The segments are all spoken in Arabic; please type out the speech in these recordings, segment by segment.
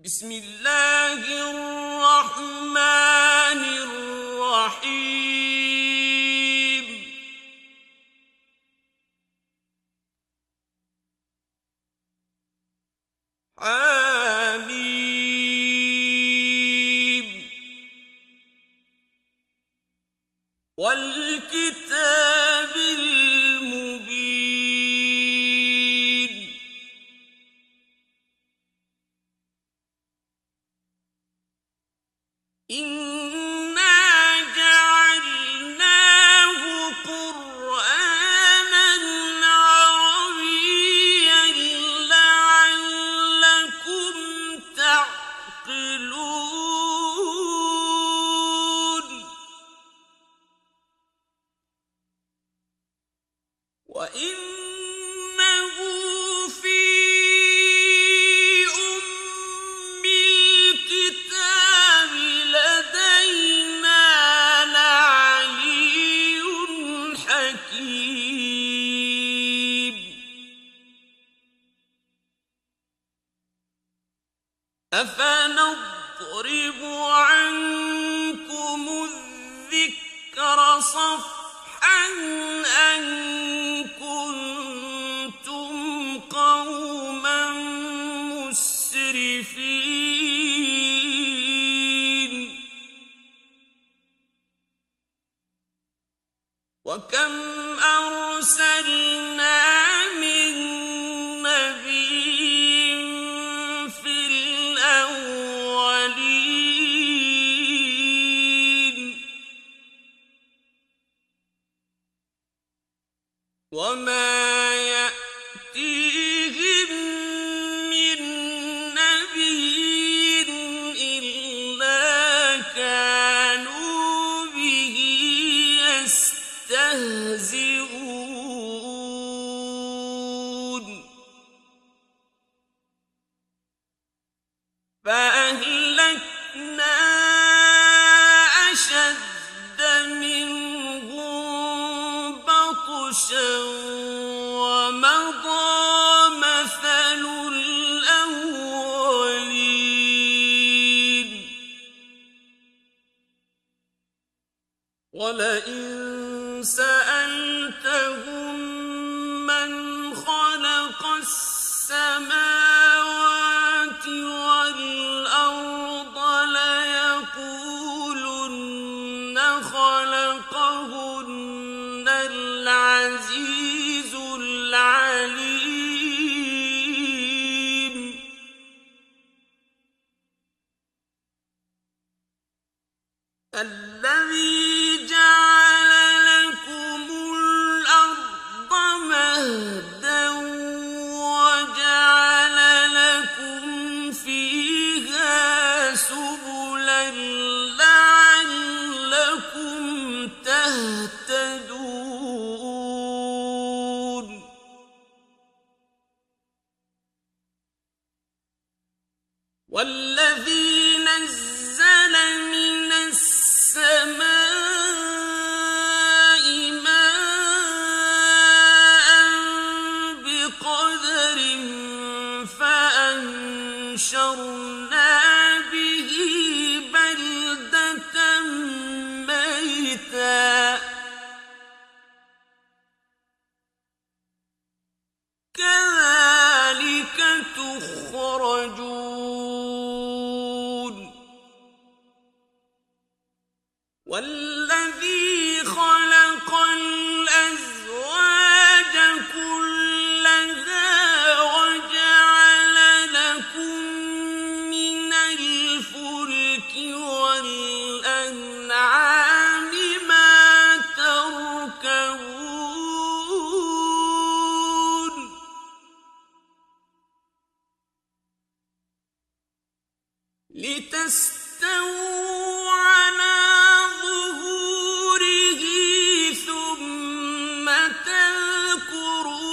بسم الله الرحمن الرحيم. حميم. والكتاب المبين. إنا جعلناه قرآنا عربيا لعلكم تعقلون. وإنه في أم الكتاب لدينا لعلي حكيم. أفنضرب عنكم الذكر صفحا أن كنتم قوما مسرفين. وكم أرسلنا من نبي في الأولين وما يأتيهم من نبي إلا كانوا به يستهزئون. فأهلكنا أشد منهم بطشا ومضى مثل الأولين. ولئن سألتهم من خلق السماوات والأرض ليقولن خلقهن العزيز العليم. الذي جعل لكم الأرض مهدا وجعل لكم فيها سبلا لعلكم تهتدون. والذي نزل من السماء ماء بقدر فأنشرنا به بلدة ميتا كذلك تخرجون. والذي خلق الأزواج كلها وجعل لكم من الفلك والأنعام ما تركبون. لتستووا على ظهوره ثم تذكروا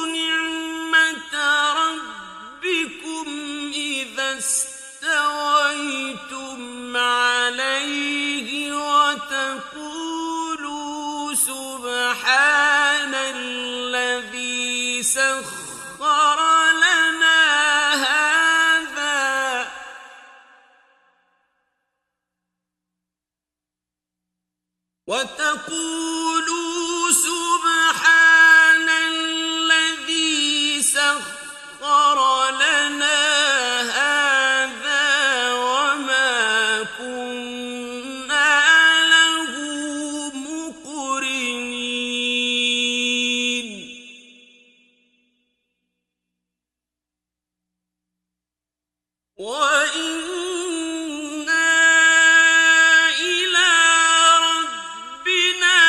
نعمة ربكم إذا استويتم عليه وتقولوا سبحان الذي سخر لنا هذا وتقولوا سبحان الذي سخر لنا هذا وما كنا له مقرنين وإنا إلى ربنا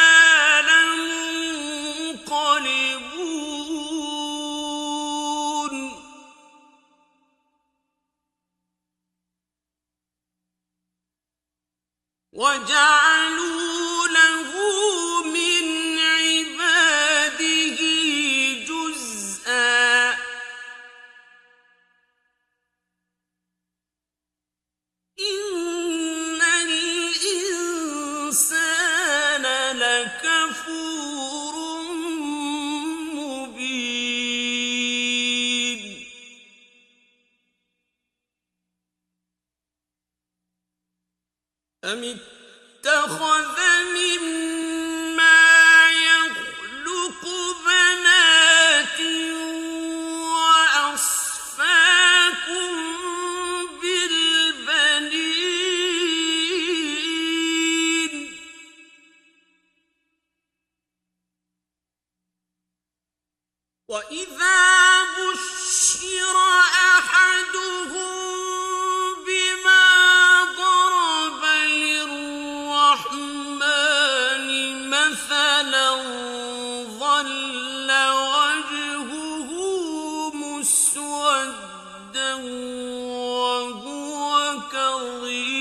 لمنقلبون وجعلوا له من عباده جزءا إن الإنسان لكفور مبين أم اتخذ مما يخلق بنات وأصفاكم بالبنين وإذا بشر أحدهم بما ضرب للرحمن مثلا ظل وجهه مسودا وهو كظيم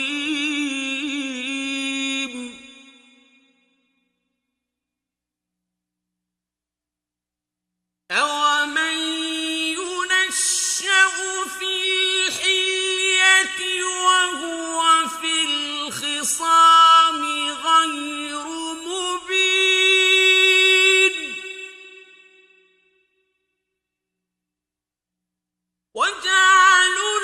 أومن ينشأ في الحلية وهو في الخصام غير مبين وجعلوا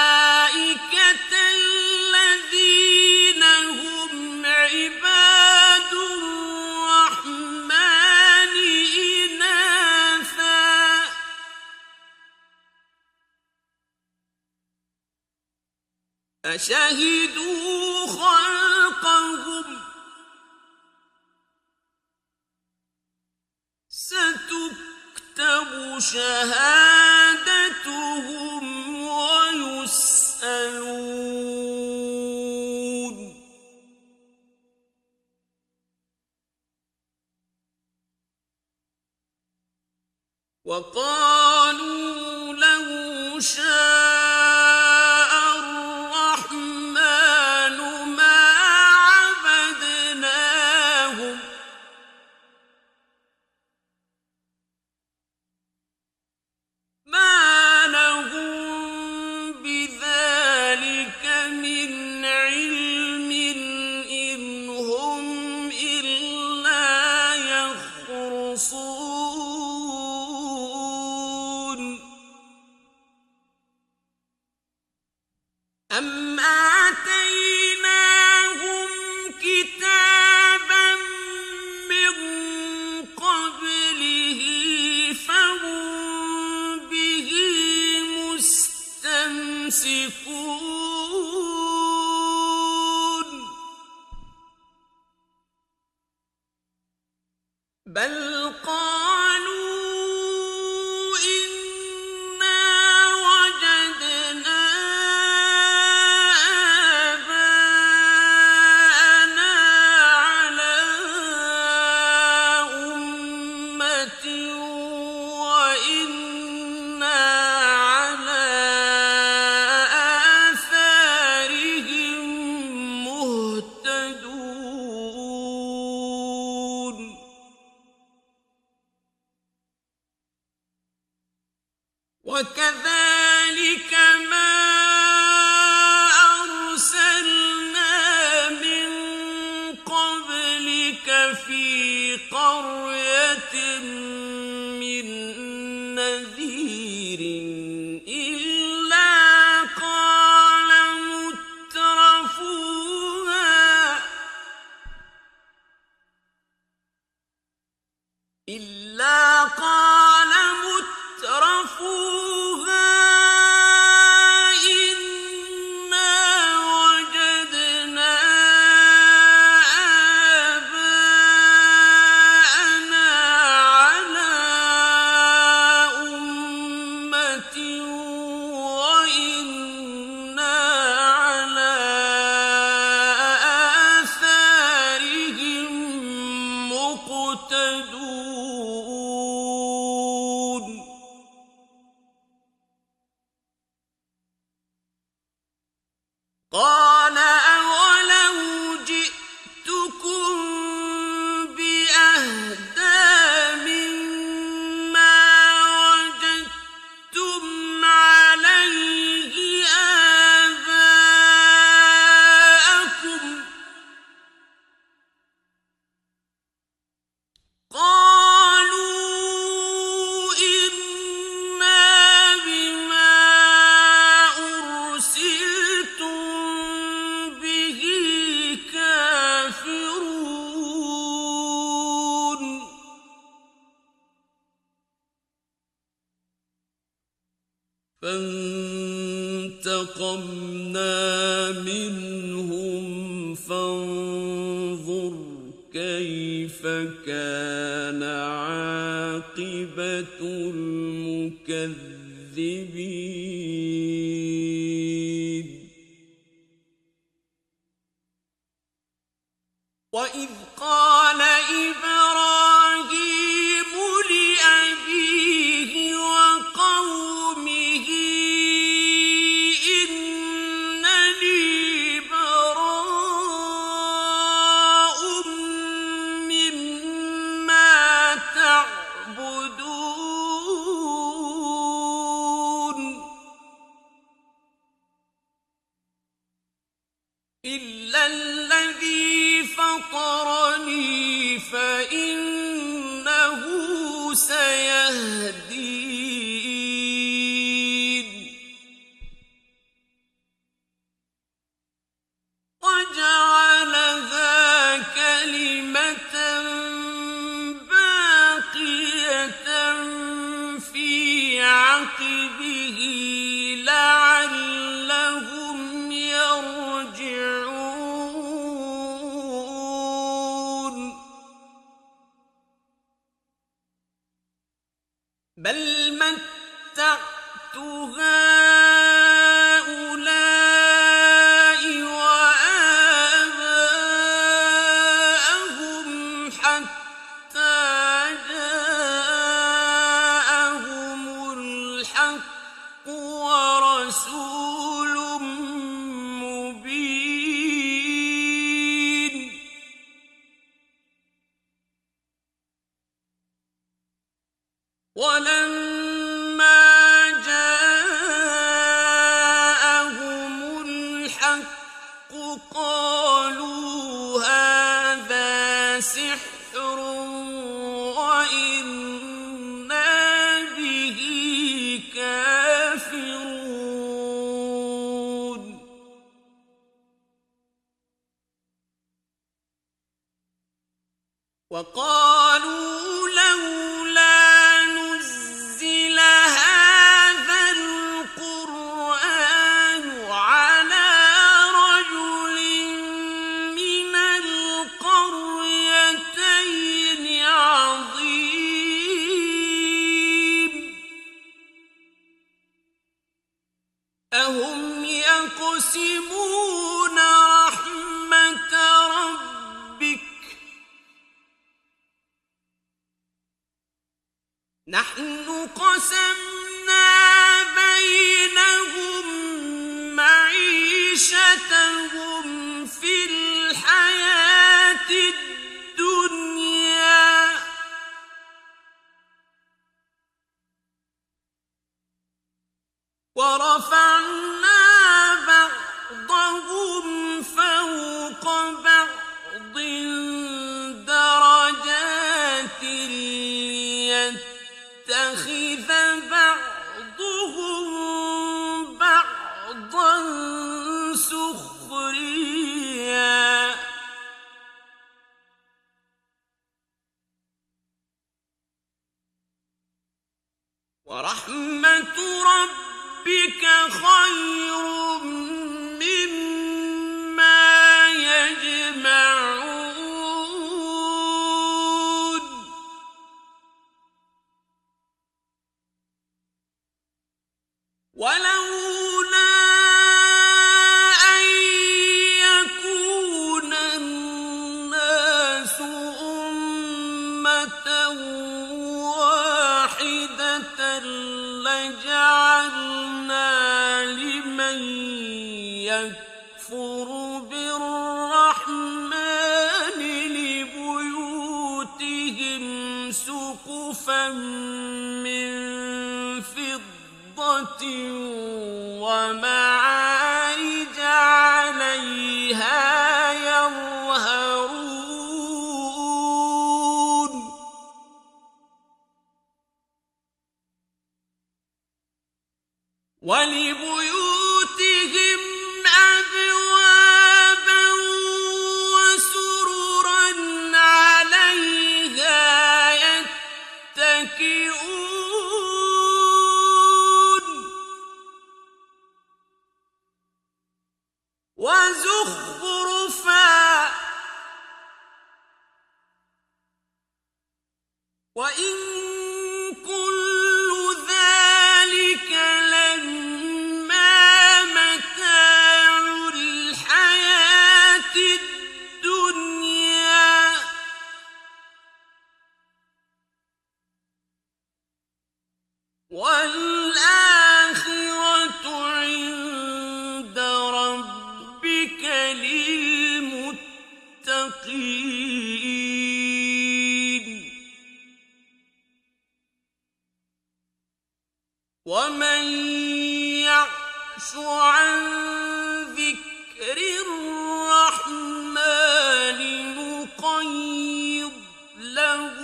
الملائكة الذين هم عباد الرحمن إناثا أشهدوا خلقهم ستكتب شهادتهم ويسألون وقالوا لو شاء الرحمن ما عبدناهم ما لهم بذلك من علم إن هم إلا يخرصون أم آتيناهم كتابا من قبله فهم به مستمسكون بل قالوا إنا وجدنا آباءنا على أمة وإنا على قال أولو جئتكم بأهدى مما وجدتم عليه آباءكم قالوا إنا بما أرسلتم به كافرون فانتقمنا منهم فانظر كيف كان عاقبة المكذبين وإذ قال إبراهيم لأبيه وقومه إنني براء مما تعبدون إلا الذي فطرني فإنه سيهدين وجعلها كلمة باقية في عقبه لعلهم يرجعون بل متعت هؤلاء وآباءهم حتى جاءهم الحق ورسول مبين ولما جاءهم الحق قالوا هذا سحر وإنا به كافرون وقالوا لولا نزل هذا القرآن على رجل من القريتين عظيم أهم يقسمون رحمة ربك نحن قسمنا بينهم معيشتهم في الحياة الدنيا ورفعنا بعضهم فوق بعض درجات ليتخذ بعضهم بعضا سخريا ورحمة ربك خير مما يجمعون ولولا أن يكون الناس أمة واحدة لجعلنا لمن يكفر يكفر بالرحمن لبيوتهم سقفا من فضة ومعارج عليها يظهرون ولبيوتهم أبوابا وسررا عليها يتكئون وزخرفا وإن كل ذلك لما متاع الحياة الدنيا والآخرة عند ربك للمتقين ومن يعش عن ذكر الرحمن نقيض له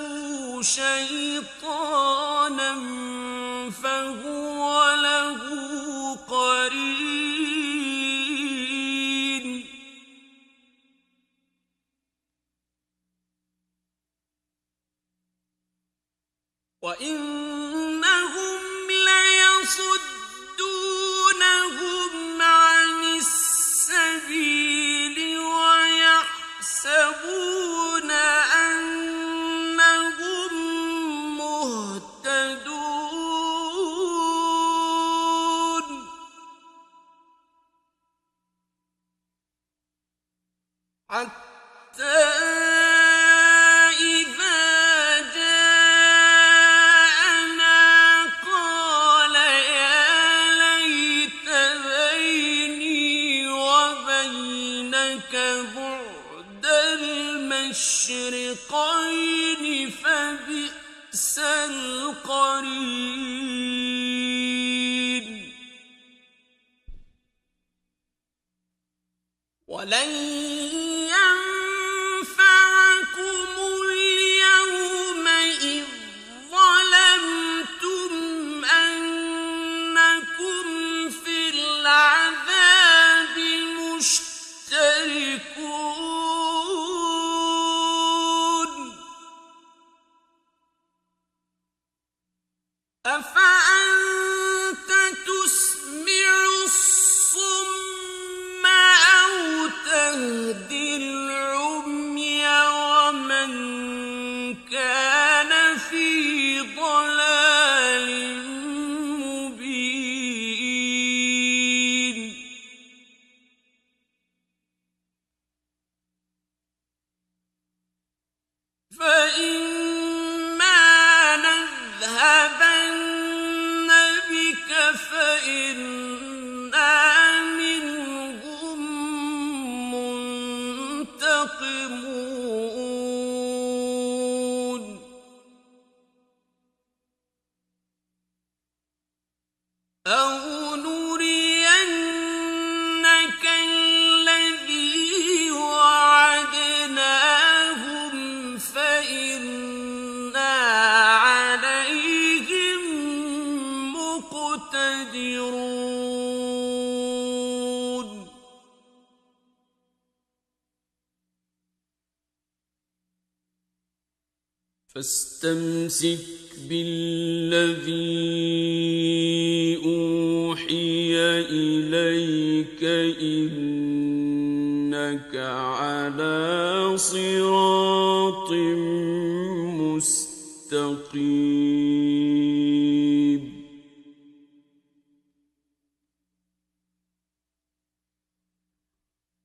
شيطانا فهو له قرين وإنهم ليصدونهم عن السبيل ويحسبون أنهم مهتدون حتى المشرقين فبئس القرين ولن ينفعكم اليوم إذ ظلمتم أنكم في العذاب مشتركون أفأنت تسمع الصم أو تهدي العمي ومن كان في ضلال مبين فإما نذهبن بك فإنا منهم منتقمون أو نرينك الذي وعدناهم فإنا عليهم مقتدرون فاستمسك بالذي أوحي إليك إنك على صراط مستقيم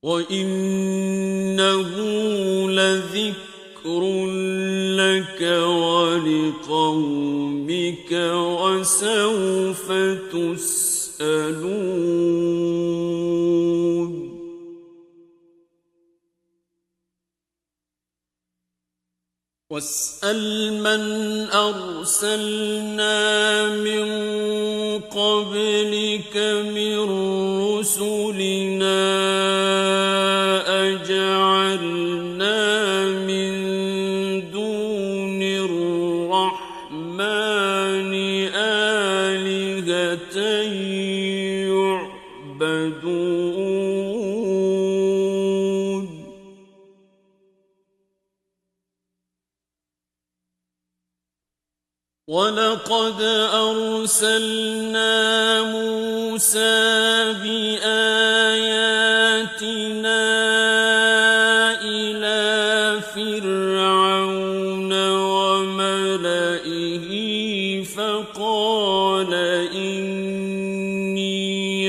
وإنه لذكر لك ولقومك وسوف تسألون واسأل من أرسلنا من قبلك من رسلنا أجعلنا من دون الرحمن آلهة يعبدون ولقد أرسلنا موسى بآياتنا إلى فرعون وملئه فقال إني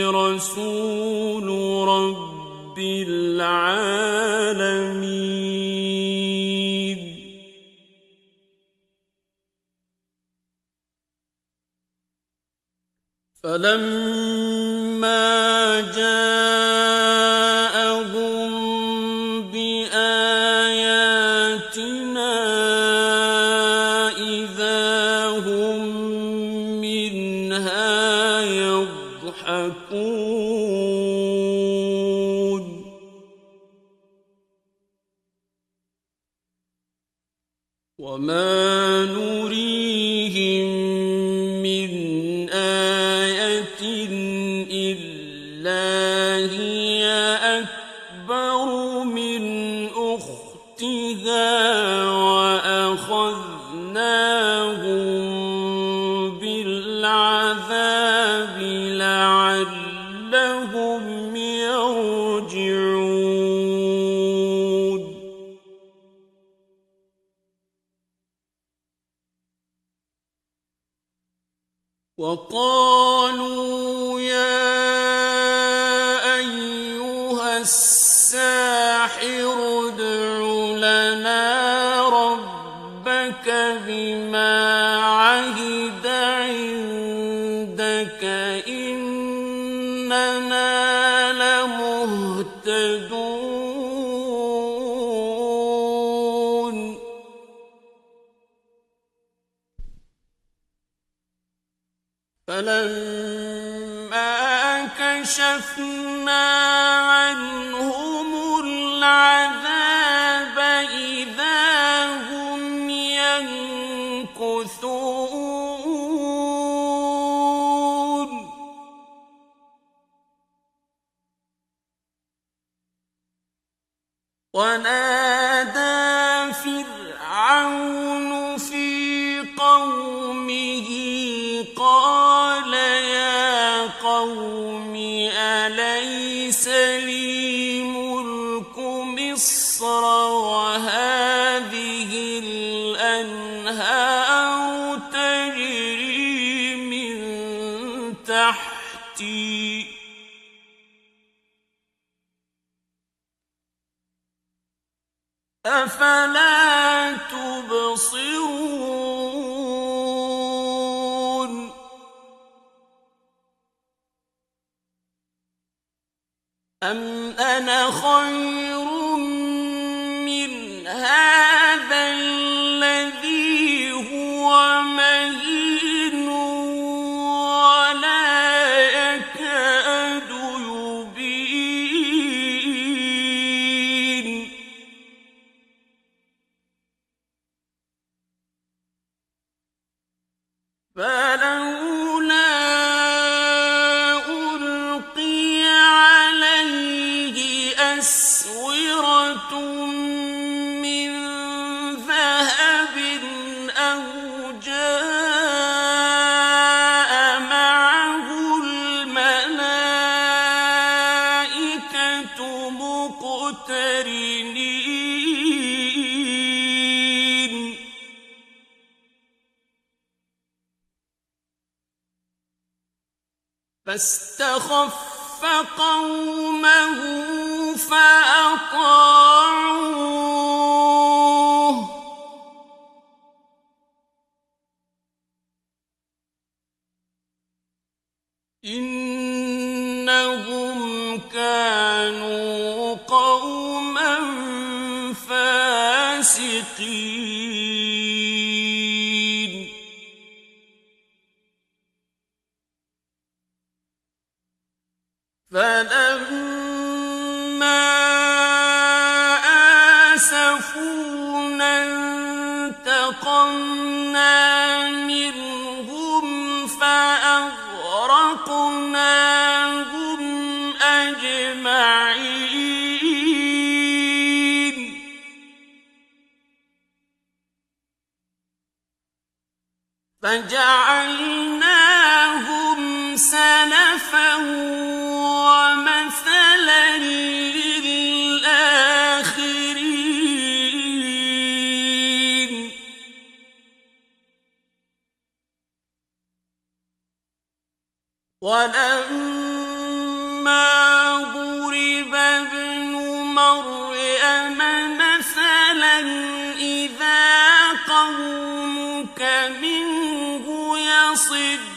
رسول رب العالمين فلما جاءهم بآياتنا إذا هم منها يضحكون وما نريهم من آية إلا هي أكبر من أختها وأخذناهم بالعذاب لعلهم يرجعون وقالوا يا أيها الساحر ادع لنا ربك بما عهد عندك إننا لمهتدون فلما كشفنا عنهم العذاب إذا هم ينكثون ونادى فرعون في قومه قال يا قوم أليس لي ملك مصر وهذه الأنهار تجري من تحتي أفلا تبصرون أم أنا خير من هذا الذي هو مهين ولا يكاد يبين فلولا ألقي عليه أسورة من ذهب أو جاء معه الملائكة مقترنين فاستخف قومه فأطاعوه إنهم كانوا قوما فاسقين فلما آسفونا انتقمنا منهم فأغرقناهم أجمعين فجعلناهم سلفا ومثلا للآخرين ولما ضرب ابن مريم مثلا إذا قومك منه يصدون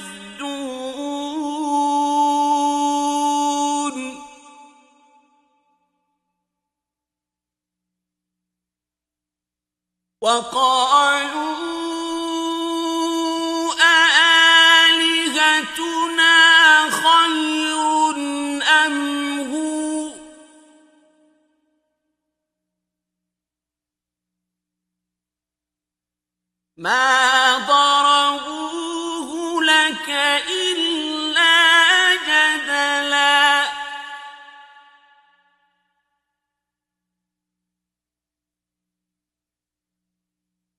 وقالوا أآلهتنا خير أم هو ما ضربوه لك إلا جدلا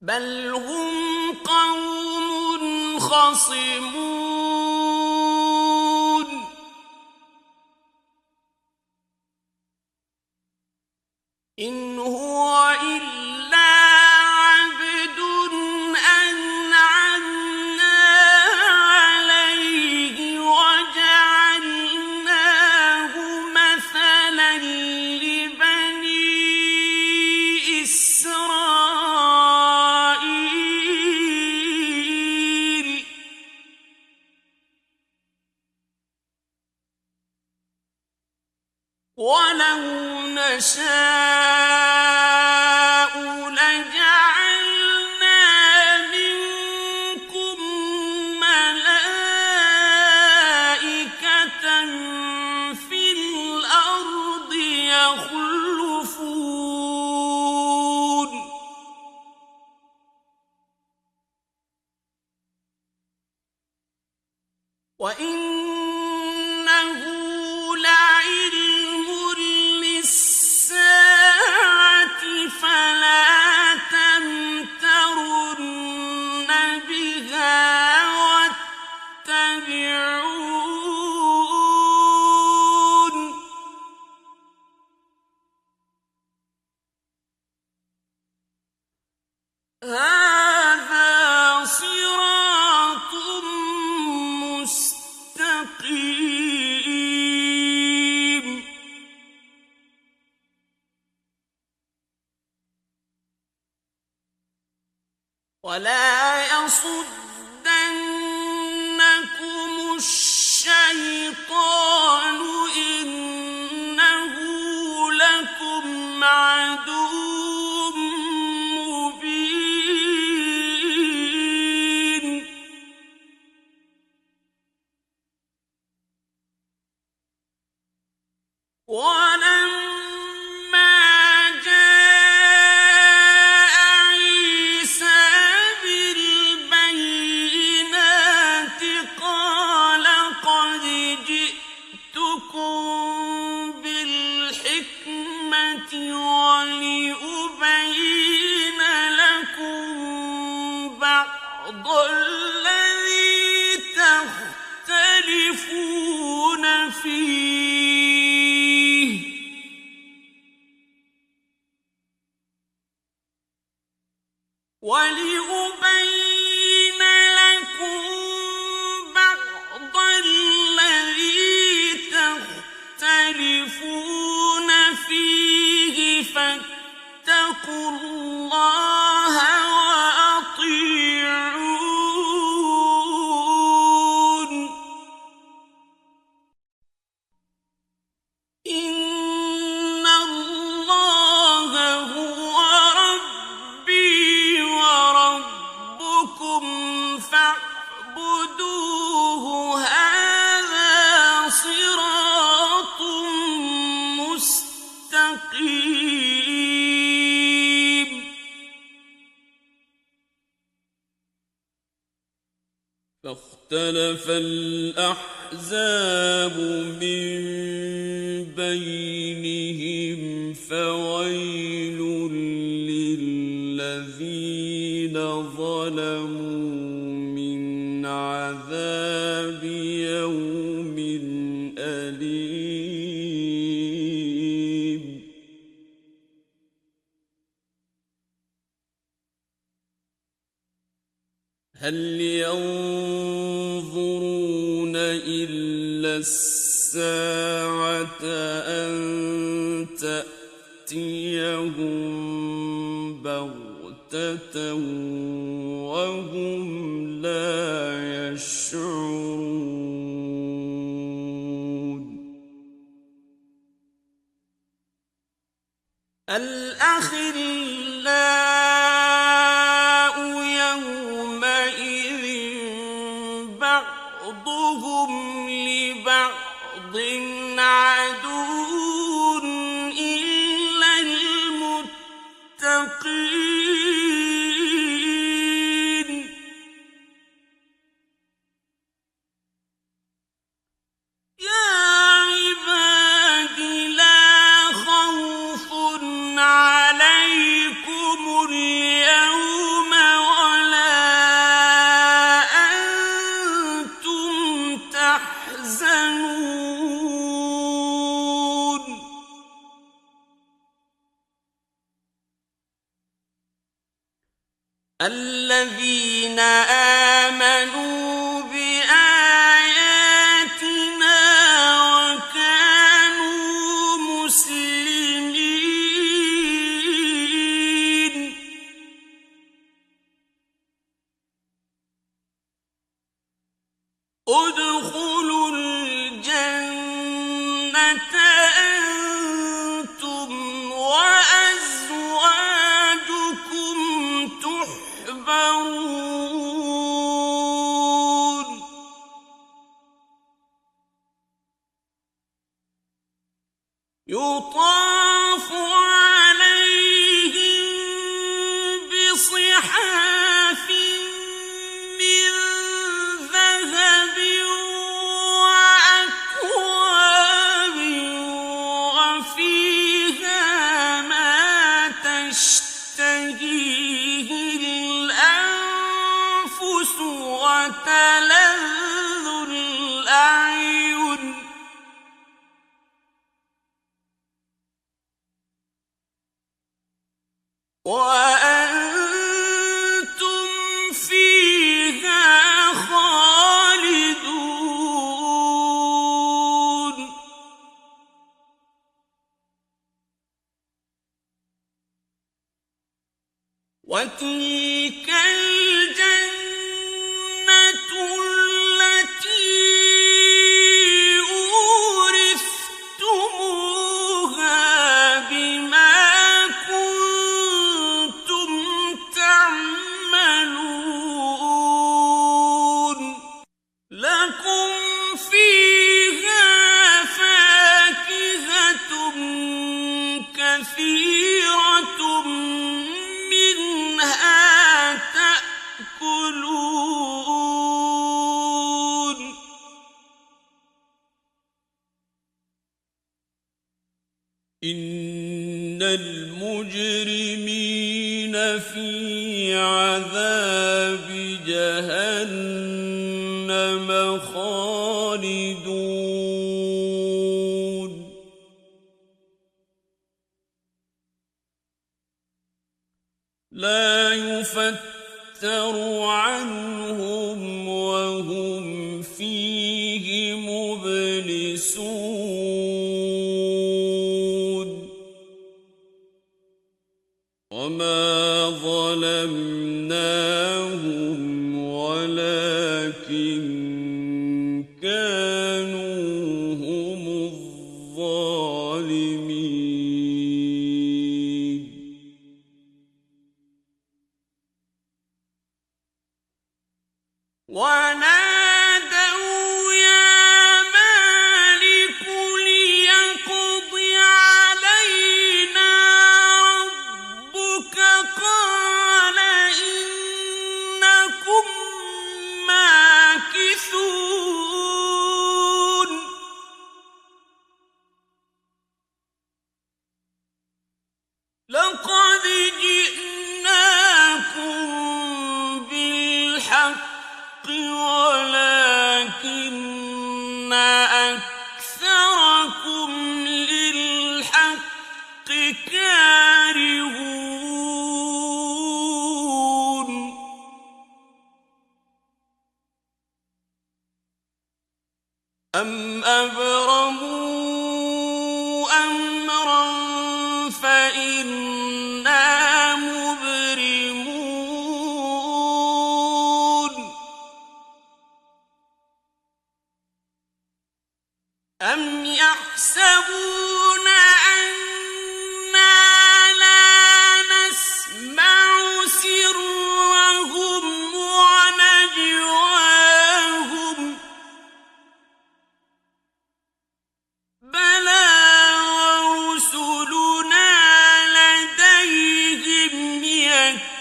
بل هم قوم خصمون إن هو إلا عبد أنعمنا عليه وجعلناه مثلا لبني إسرائيل ولو نشاء لجعلنا منكم ملائكة في الأرض يخلفون وإنه لعلم للساعة فلا تمترن بها واتبعون هذا صراط مستقيم ولا يصدنكم الشيطان إنه لكم عدو مبين ولما جاء عيسى بالبينات قال قد جئتكم بالحكمة ولأبين لكم بعض الذي تختلفون فيه ولأبين لكم بعض الذي تختلفون فيه فاتقوا الله وأطيعون إن الله هو ربي وربكم اختلف الأحزاب من بينهم فويل للذين ظلموا من عذاب يوم أليم. هل ينظرون إلا الساعة أن تأتيهم بغتة وهم لا يشعرون. الأخلاء يومئذ بعضهم لبعض عدو إلا المتقين. يا عباد لا خوف عليكم اليوم ولا أنتم تحزنون. الذين آمنوا بآياتنا وكانوا مسلمين ادخلوا الجنة أنتم وأزواجكم تحبرون. يطاف عليهم بصحاف من ذهب وأكواب وفيها ما تشتهيه الأنفس وتلذ الأعين. وأنتم فيها خالدون. وتلك الجنة التي أورثتموها بما كنتم تعملون. لكم فيها فاكهة كثيرة منها تأكلون. إن المجرمين في عذاب جهنم خالدون. لا يفتر عنهم وهم فيه مبلسون. وما ظلمناهم ولكن كانوا هم الظالمين. ونادوا يا مالك ليقض علينا ربك قال إنكم ماكثون. يحسبون أنا لا نسمع سرهم ونجواهم بلى ورسلنا لديهم يكتبون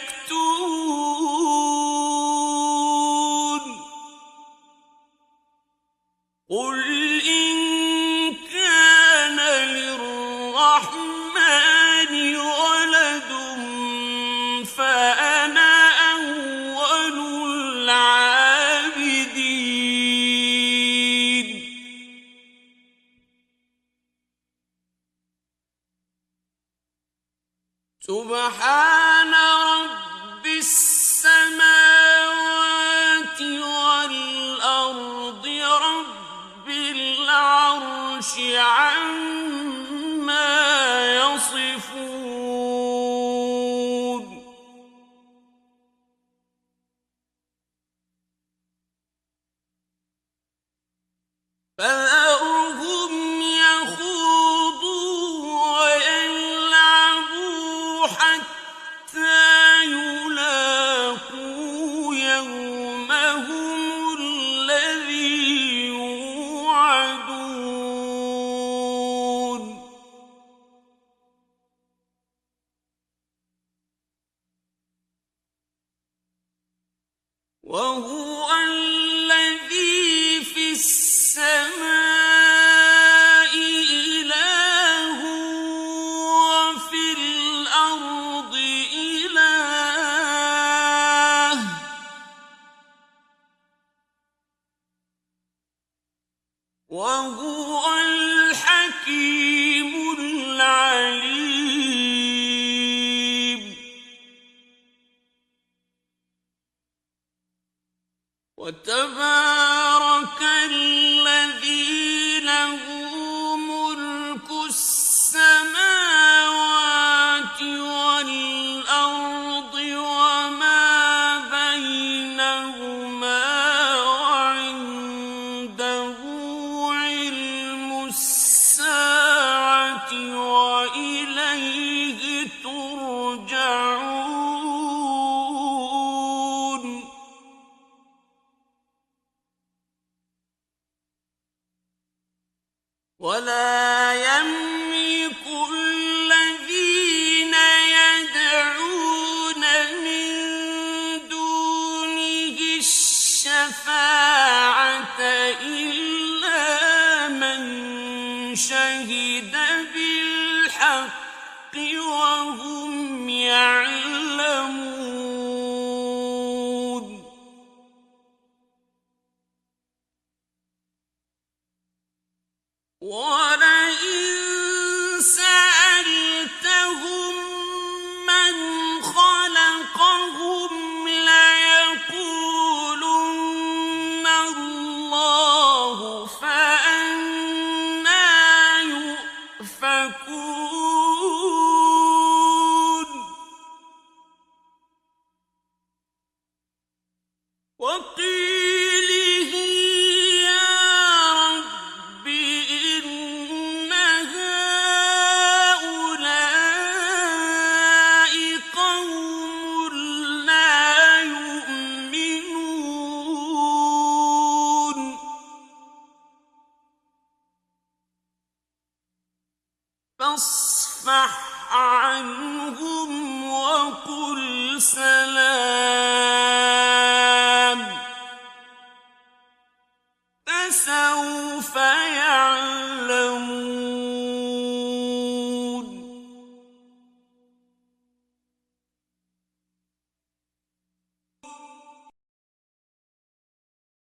قل إن كان للرحمن ولد فأنا أول العابدين سبحان رب السماوات والأرض رب العرش عما يصفون فذرهم يخوضوا ويلعبوا حتى يلاقوا يومهم الذي يوعدون وهو الذي في السماء إله وفي الأرض إله وهو الحكيم العليم وتبارك الذي له ملك السماوات والأرض وما بينهما وعنده علم الساعة وإليه ترجعون ولا يملك الذين يدعون من دونه الشفاعة إلا من شهد بالحق وهم يعلمون ولئن سألتهم من خلقهم ليقولن الله فأنى يؤفكون وقيله يا رب إن هؤلاء قوم لا يؤمنون فاصفح عنهم وقل سلام فسوف يعلمون